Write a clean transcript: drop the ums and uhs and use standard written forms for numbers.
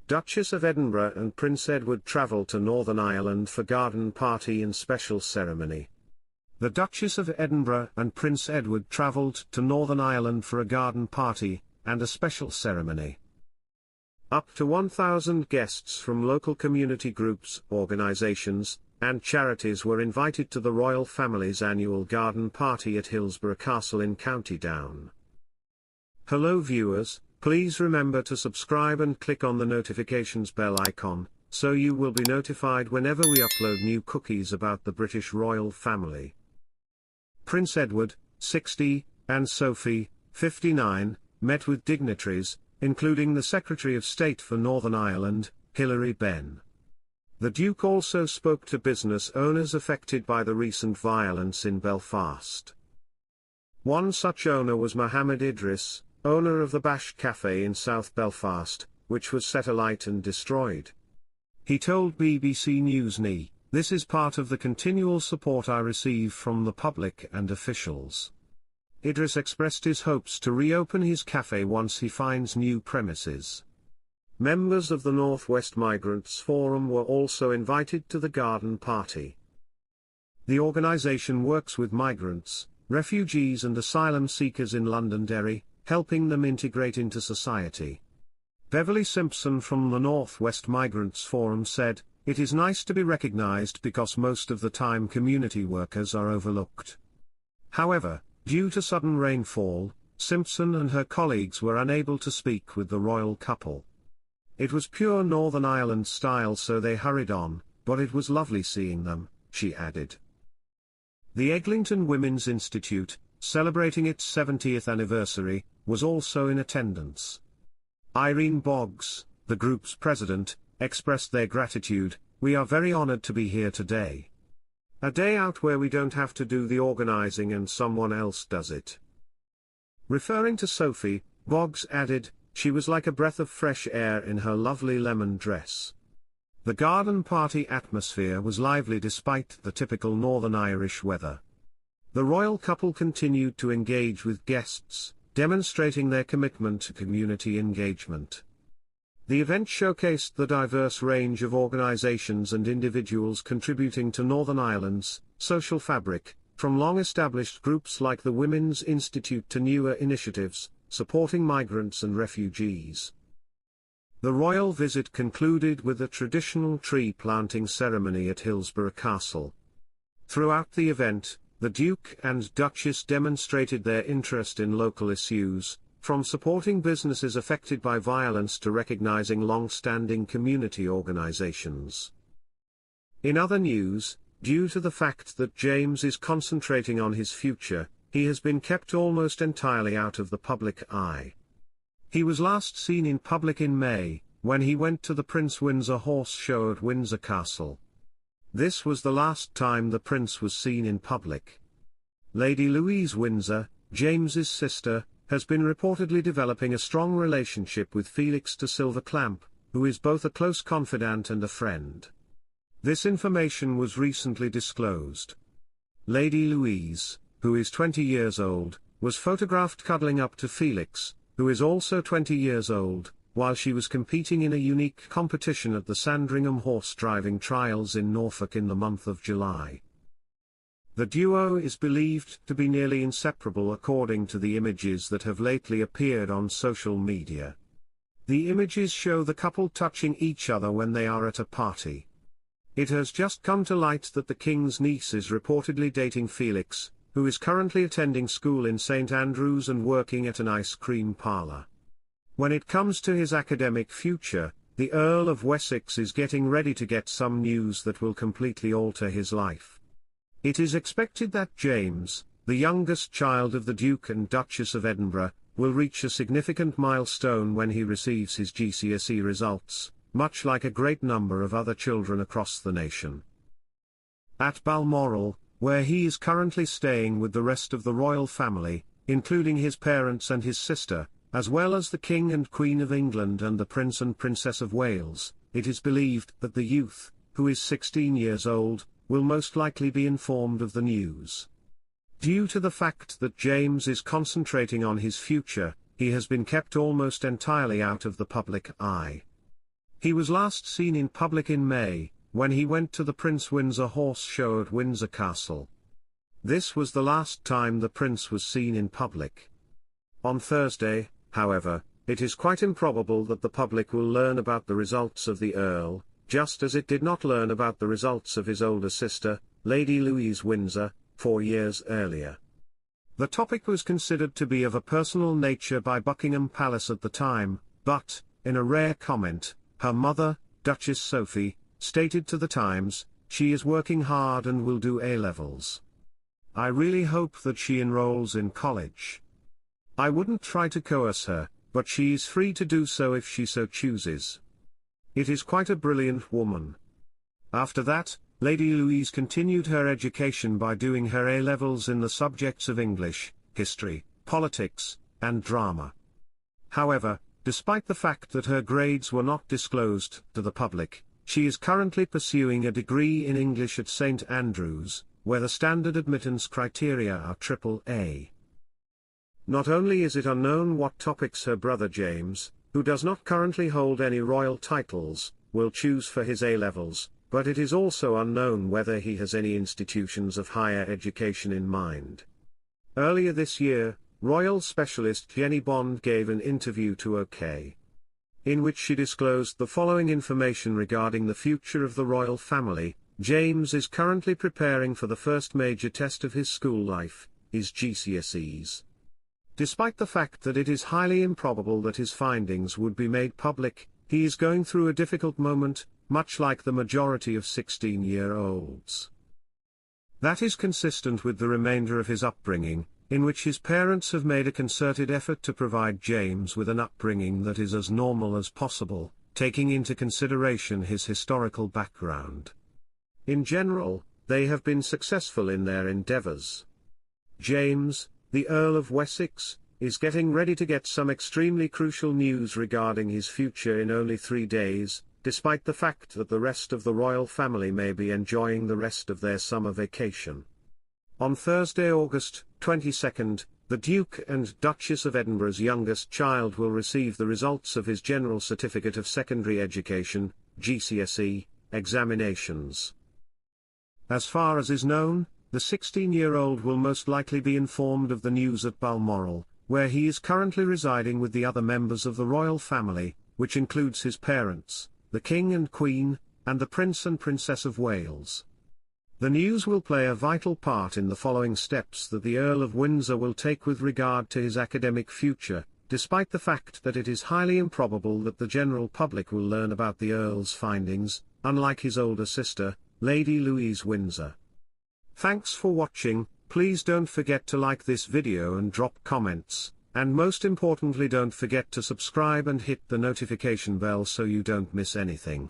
Duchess of Edinburgh and Prince Edward travel to Northern Ireland for garden party and special ceremony. The Duchess of Edinburgh and Prince Edward travelled to Northern Ireland for a garden party and a special ceremony. Up to 1,000 guests from local community groups, organisations, and charities were invited to the royal family's annual garden party at Hillsborough Castle in County Down. Hello viewers, please remember to subscribe and click on the notifications bell icon, so you will be notified whenever we upload new cookies about the British royal family. Prince Edward, 60, and Sophie, 59, met with dignitaries, including the Secretary of State for Northern Ireland, Hilary Benn. The Duke also spoke to business owners affected by the recent violence in Belfast. One such owner was Mohammed Idris, owner of the Bash Café in South Belfast, which was set alight and destroyed. He told BBC News NE, "This is part of the continual support I receive from the public and officials." Idris expressed his hopes to reopen his cafe once he finds new premises. Members of the North West Migrants Forum were also invited to the garden party. The organisation works with migrants, refugees and asylum seekers in Londonderry, helping them integrate into society. Beverly Simpson from the North West Migrants Forum said, "It is nice to be recognised because most of the time community workers are overlooked." However, due to sudden rainfall, Simpson and her colleagues were unable to speak with the royal couple. "It was pure Northern Ireland style, so they hurried on, but it was lovely seeing them," she added. The Eglinton Women's Institute, celebrating its 70th anniversary, was also in attendance. Irene Boggs, the group's president, expressed their gratitude. "We are very honoured to be here today. A day out where we don't have to do the organising and someone else does it." Referring to Sophie, Boggs added, "She was like a breath of fresh air in her lovely lemon dress." The garden party atmosphere was lively despite the typical Northern Irish weather. The royal couple continued to engage with guests, demonstrating their commitment to community engagement. The event showcased the diverse range of organisations and individuals contributing to Northern Ireland's social fabric, from long-established groups like the Women's Institute to newer initiatives, supporting migrants and refugees. The royal visit concluded with a traditional tree planting ceremony at Hillsborough Castle. Throughout the event, the Duke and Duchess demonstrated their interest in local issues, from supporting businesses affected by violence to recognising long-standing community organisations. In other news, due to the fact that James is concentrating on his future, he has been kept almost entirely out of the public eye. He was last seen in public in May, when he went to the Prince Windsor Horse Show at Windsor Castle. This was the last time the prince was seen in public. Lady Louise Windsor, James's sister, has been reportedly developing a strong relationship with Felix de Silva Clamp, who is both a close confidant and a friend. This information was recently disclosed. Lady Louise, who is 20 years old, was photographed cuddling up to Felix, who is also 20 years old, while she was competing in a unique competition at the Sandringham Horse Driving Trials in Norfolk in the month of July. The duo is believed to be nearly inseparable according to the images that have lately appeared on social media. The images show the couple touching each other when they are at a party. It has just come to light that the King's niece is reportedly dating Felix, who is currently attending school in St Andrews and working at an ice cream parlour. When it comes to his academic future, the Earl of Wessex is getting ready to get some news that will completely alter his life. It is expected that James, the youngest child of the Duke and Duchess of Edinburgh, will reach a significant milestone when he receives his GCSE results, much like a great number of other children across the nation. At Balmoral, where he is currently staying with the rest of the royal family, including his parents and his sister, as well as the King and Queen of England and the Prince and Princess of Wales, it is believed that the youth, who is 16 years old, will most likely be informed of the news. Due to the fact that James is concentrating on his future, he has been kept almost entirely out of the public eye. He was last seen in public in May, when he went to the Prince Windsor horse show at Windsor Castle. This was the last time the prince was seen in public. On Thursday, however, it is quite improbable that the public will learn about the results of the Earl, just as it did not learn about the results of his older sister, Lady Louise Windsor, 4 years earlier. The topic was considered to be of a personal nature by Buckingham Palace at the time, but, in a rare comment, her mother, Duchess Sophie, stated to the Times, "She is working hard and will do A-levels. I really hope that she enrolls in college. I wouldn't try to coerce her, but she is free to do so if she so chooses. It is quite a brilliant woman." After that, Lady Louise continued her education by doing her A-levels in the subjects of English, history, politics, and drama. However, despite the fact that her grades were not disclosed to the public, she is currently pursuing a degree in English at St. Andrews, where the standard admittance criteria are AAA. Not only is it unknown what topics her brother James, who does not currently hold any royal titles, will choose for his A-levels, but it is also unknown whether he has any institutions of higher education in mind. Earlier this year, royal specialist Jenny Bond gave an interview to OK, in which she disclosed the following information regarding the future of the royal family. James is currently preparing for the first major test of his school life, his GCSEs. Despite the fact that it is highly improbable that his findings would be made public, he is going through a difficult moment, much like the majority of 16-year-olds. That is consistent with the remainder of his upbringing, in which his parents have made a concerted effort to provide James with an upbringing that is as normal as possible, taking into consideration his historical background. In general, they have been successful in their endeavours. James, the Earl of Wessex, is getting ready to get some extremely crucial news regarding his future in only 3 days, despite the fact that the rest of the royal family may be enjoying the rest of their summer vacation. On Thursday, August 22, the Duke and Duchess of Edinburgh's youngest child will receive the results of his General Certificate of Secondary Education, GCSE, examinations. As far as is known, the 16-year-old will most likely be informed of the news at Balmoral, where he is currently residing with the other members of the royal family, which includes his parents, the King and Queen, and the Prince and Princess of Wales. The news will play a vital part in the following steps that the Earl of Windsor will take with regard to his academic future, despite the fact that it is highly improbable that the general public will learn about the Earl's findings, unlike his older sister, Lady Louise Windsor. Thanks for watching. Please don't forget to like this video and drop comments, and most importantly don't forget to subscribe and hit the notification bell so you don't miss anything.